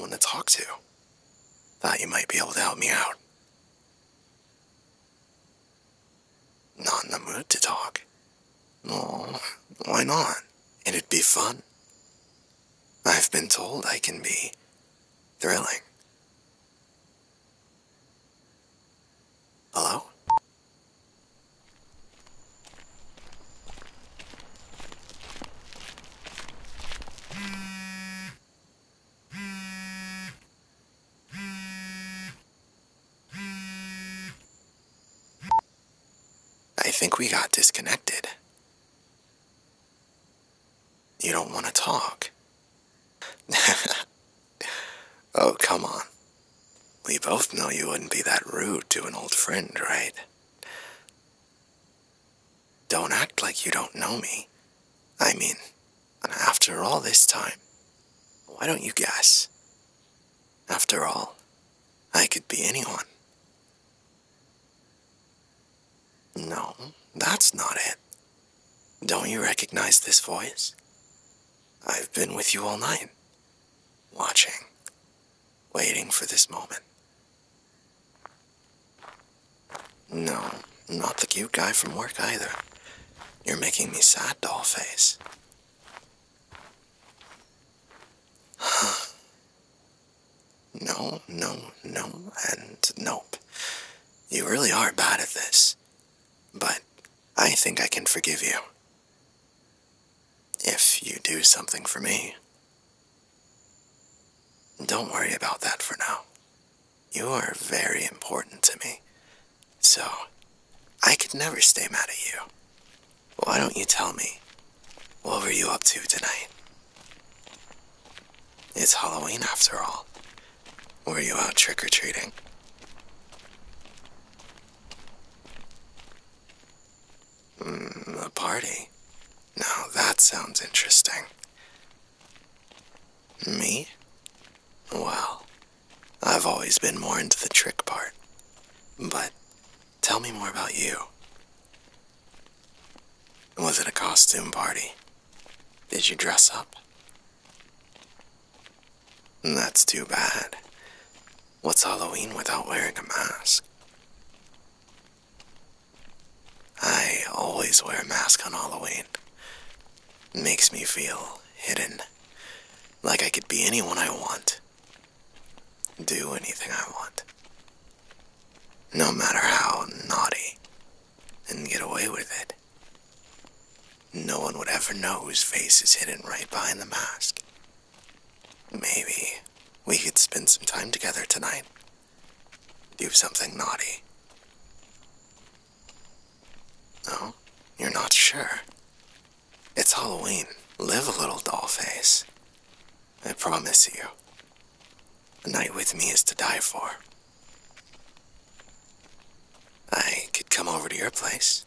someone to talk to. Thought you might be able to help me out. Not in the mood to talk. Oh, why not? It'd be fun. I've been told I can be thrilling. Hello? I think we got disconnected. You don't want to talk. Oh, come on. We both know you wouldn't be that rude to an old friend, right? Don't act like you don't know me. I mean, after all this time, why don't you guess? After all, I could be anyone. No, that's not it. Don't you recognize this voice? I've been with you all night, watching, waiting for this moment. No, not the cute guy from work either. You're making me sad, Dollface. No, and nope. You really are bad at this. But I think I can forgive you. If you do something for me. Don't worry about that for now. You are very important to me. So, I could never stay mad at you. Why don't you tell me, what were you up to tonight? It's Halloween after all. Were you out trick-or-treating? A party? Now that sounds interesting. Me? Well, I've always been more into the trick part. But, tell me more about you. Was it a costume party? Did you dress up? That's too bad. What's Halloween without wearing a mask? I always wear a mask on Halloween. Makes me feel hidden. Like I could be anyone I want. Do anything I want. No matter how naughty. And get away with it. No one would ever know whose face is hidden right behind the mask. Maybe we could spend some time together tonight. Do something naughty. No? You're not sure? It's Halloween. Live a little, Dollface. I promise you. A night with me is to die for. I could come over to your place.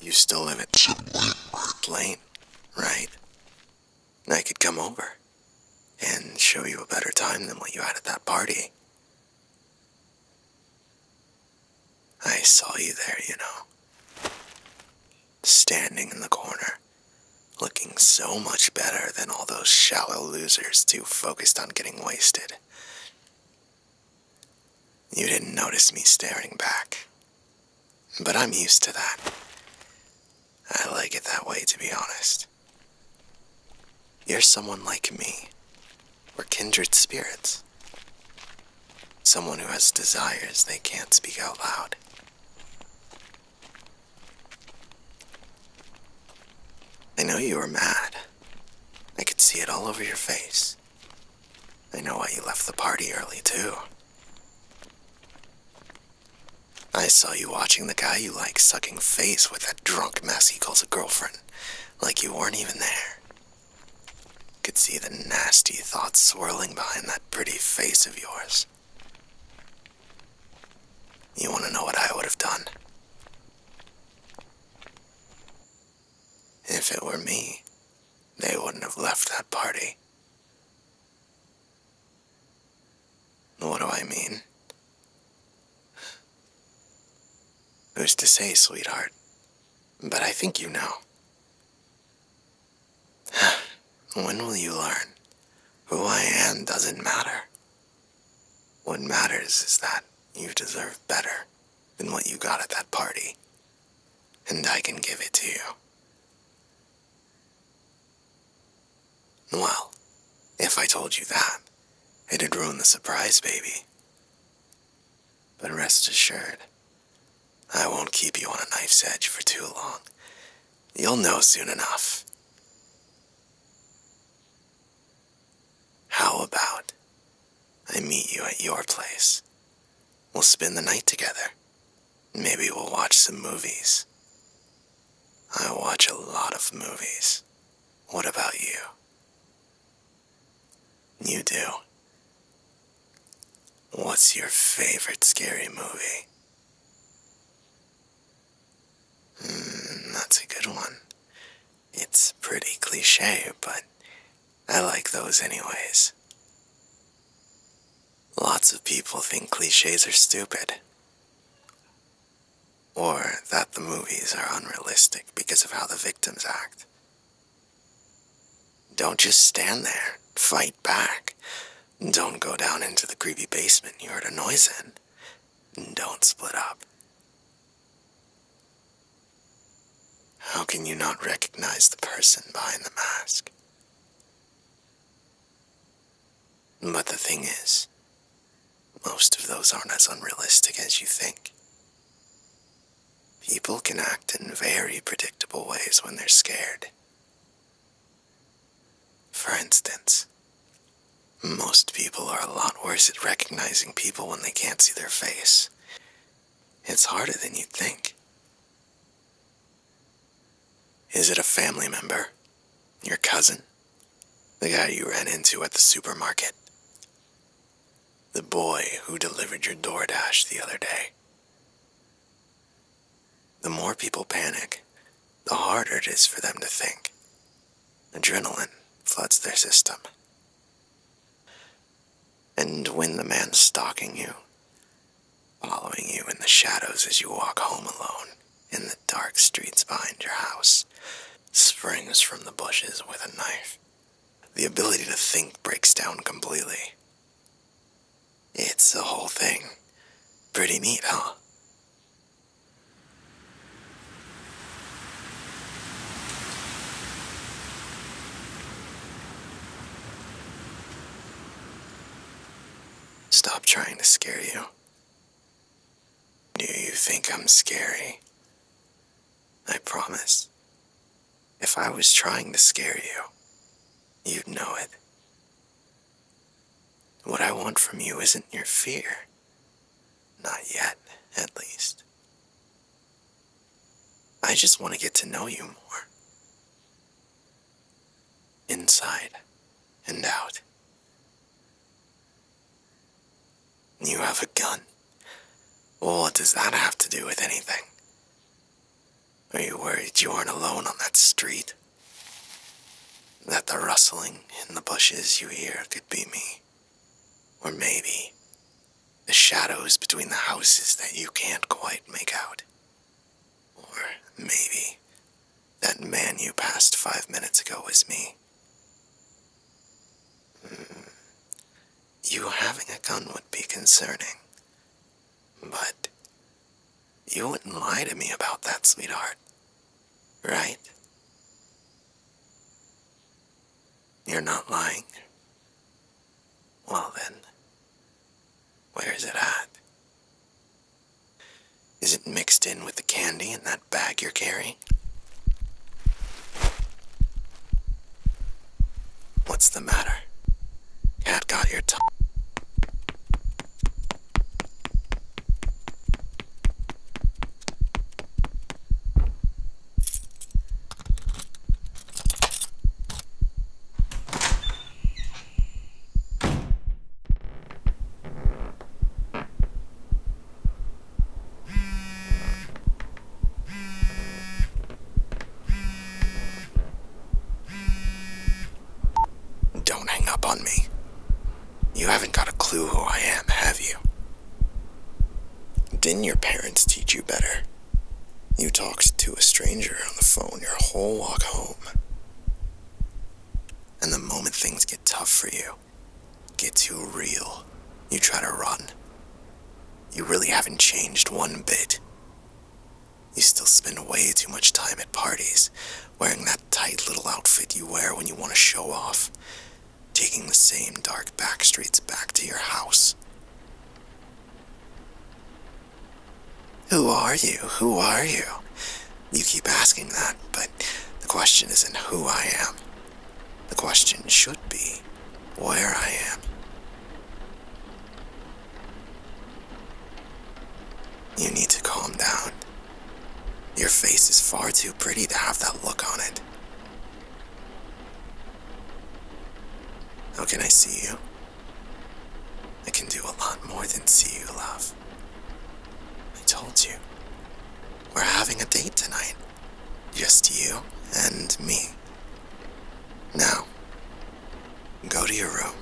You still live at Lane, right? I could come over and show you a better time than what you had at that party. I saw you there, you know. Standing in the corner, looking so much better than all those shallow losers too focused on getting wasted. You didn't notice me staring back, but I'm used to that. I like it that way, to be honest. You're someone like me. We're kindred spirits. Someone who has desires they can't speak out loud. I know you were mad. I could see it all over your face. I know why you left the party early, too. I saw you watching the guy you like sucking face with that drunk mess he calls a girlfriend, like you weren't even there. Could see the nasty thoughts swirling behind that pretty face of yours. You want to know what I would have done? If it were me, they wouldn't have left that party. What do I mean? Who's to say, sweetheart? But I think you know. When will you learn? Who I am doesn't matter. What matters is that you deserve better than what you got at that party, and I can give it to you. Well, if I told you that, it'd ruin the surprise, baby. But rest assured, I won't keep you on a knife's edge for too long. You'll know soon enough. How about I meet you at your place? We'll spend the night together. Maybe we'll watch some movies. I watch a lot of movies. What about you? You do? What's your favorite scary movie? That's a good one. It's pretty cliche, but I like those anyways. Lots of people think cliches are stupid, or that the movies are unrealistic because of how the victims act. Don't just stand there. Fight back. Don't go down into the creepy basement you heard a noise in. Don't split up. How can you not recognize the person behind the mask? But the thing is, most of those aren't as unrealistic as you think. People can act in very predictable ways when they're scared. For instance, most people are a lot worse at recognizing people when they can't see their face. It's harder than you'd think. Is it a family member? Your cousin? The guy you ran into at the supermarket? The boy who delivered your DoorDash the other day? The more people panic, the harder it is for them to think. Adrenaline floods their system. And when the man stalking you, following you in the shadows as you walk home alone in the dark streets behind your house, springs from the bushes with a knife, the ability to think breaks down completely. It's a whole thing. Pretty neat, huh? Stop trying to scare you. Do you think I'm scary? I promise. If I was trying to scare you, you'd know it. What I want from you isn't your fear. Not yet, at least. I just want to get to know you more. Inside and out. You have a gun. Well, what does that have to do with anything? Are you worried you aren't alone on that street? That the rustling in the bushes you hear could be me? Or maybe the shadows between the houses that you can't quite make out? Or maybe that man you passed 5 minutes ago was me? You having a gun would be concerning, but you wouldn't lie to me about that, sweetheart, right? You're not lying. Well then, where is it at? Is it mixed in with the candy in that bag you're carrying? What's the matter? Cat got your tongue. Don't hang up on me. You haven't got a clue who I am, have you? Didn't your parents teach you better? You talked to a stranger on the phone your whole walk home. And the moment things get tough for you, get too real, You try to run. You really haven't changed one bit. You still spend way too much time at parties, wearing that tight little outfit you wear when you want to show off, taking the same dark back streets back to your house. Who are you? Who are you? You keep asking that, but the question isn't who I am. The question should be where I am. You need to calm down. Your face is far too pretty to have that look on it. How can I see you? I can do a lot more than see you, love. I told you. We're having a date tonight. Just you and me. Now, go to your room.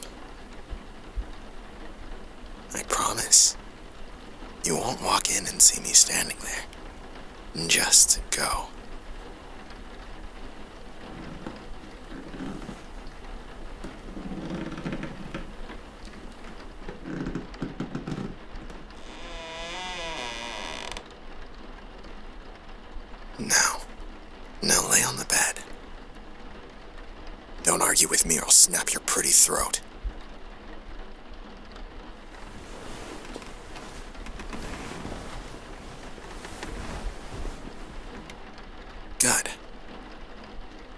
I promise. You won't walk in and see me standing there. Just go. Now lay on the bed. Don't argue with me or I'll snap your pretty throat. Good.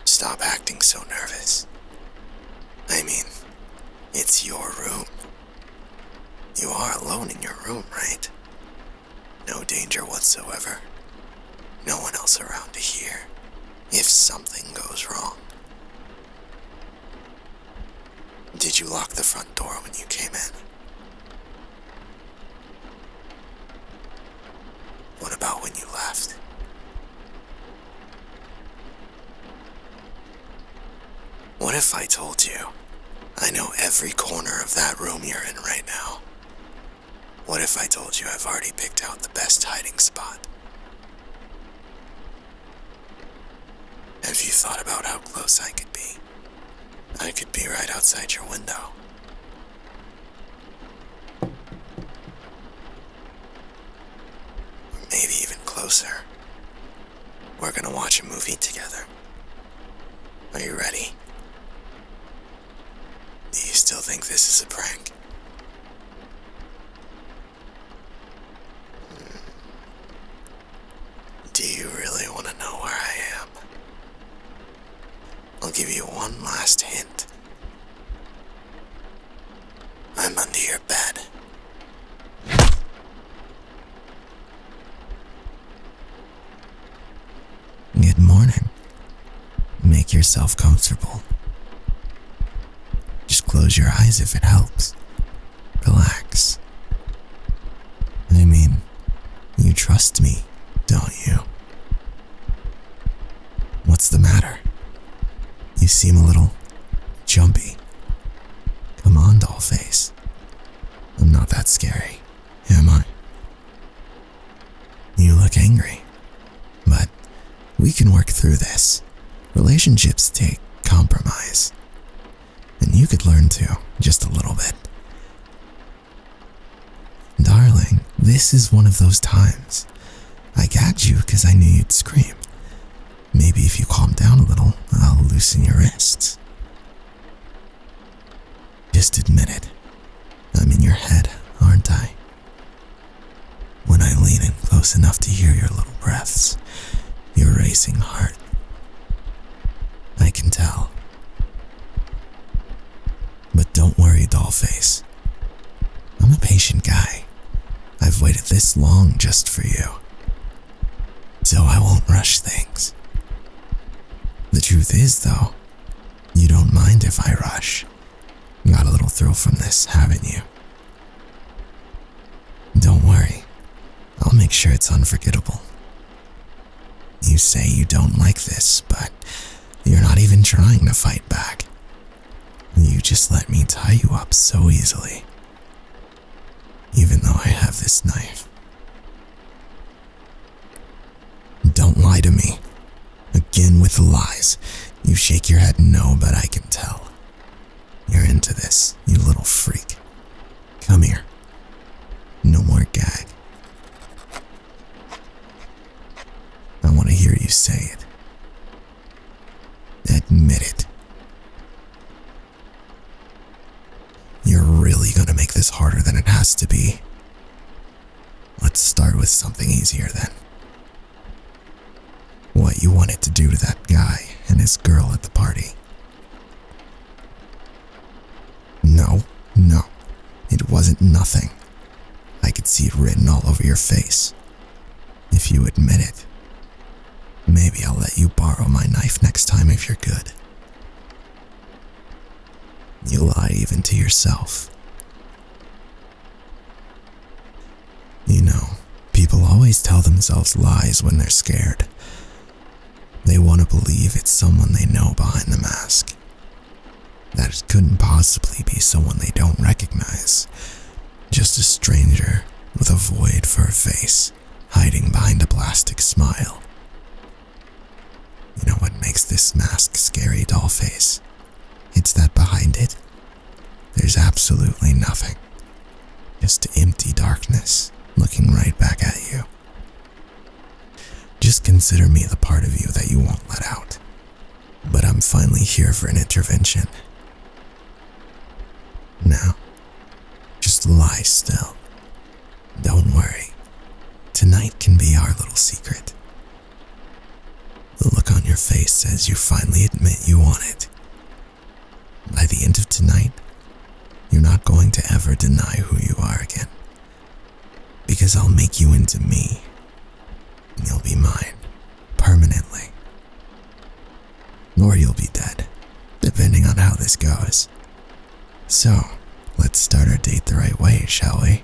Stop acting so nervous. I mean, it's your room. You are alone in your room, right? No danger whatsoever. No one else around to hear if something goes wrong. Did you lock the front door when you came in? What about when you left? What if I told you I know every corner of that room you're in right now? What if I told you I've already picked out the best hiding spot? Have you thought about how close I could be? I could be right outside your window. Or maybe even closer. We're gonna watch a movie together. Are you ready? Do you still think this is a prank? Do you really want to know where I am? I'll give you one last hint. I'm under your bed. Good morning. Make yourself comfortable. Just close your eyes if it helps. Relax. I mean, you trust me, don't you? What's the matter? You seem a little jumpy. Come on, Dollface. I'm not that scary, am I? You look angry, but we can work through this. Relationships take compromise, and you could learn to, just a little bit. Darling, this is one of those times. I gagged you because I knew you'd scream. Maybe if you calm down a little, I'll loosen your wrists. Just admit it. I'm in your head, aren't I? When I lean in close enough to hear your little breaths, your racing heart, I can tell. But don't worry, Dollface. I'm a patient guy. I've waited this long just for you. So I won't rush things. The truth is, though, you don't mind if I rush. Got a little thrill from this, haven't you? Don't worry. I'll make sure it's unforgettable. You say you don't like this, but you're not even trying to fight back. You just let me tie you up so easily. Even though I have this knife. Don't lie to me. Again with the lies. You shake your head no, but I can tell. You're into this, you little freak. Come here. start with something easier then. What you wanted to do to that guy and his girl at the party. No, it wasn't nothing. I could see it written all over your face. If you admit it, maybe I'll let you borrow my knife next time if you're good. You lie even to yourself. You know, people always tell themselves lies when they're scared. They want to believe it's someone they know behind the mask. That it couldn't possibly be someone they don't recognize. Just a stranger with a void for a face, hiding behind a plastic smile. You know what makes this mask scary, Dollface? It's that behind it, there's absolutely nothing. Just empty darkness looking right back at you. Just consider me the part of you that you won't let out. But I'm finally here for an intervention. Now, just lie still. Don't worry. Tonight can be our little secret. The look on your face says you finally admit you want it. By the end of tonight, you're not going to ever deny who you are again. Because I'll make you into me. And you'll be mine, permanently. Or you'll be dead, depending on how this goes. So, let's start our date the right way, shall we?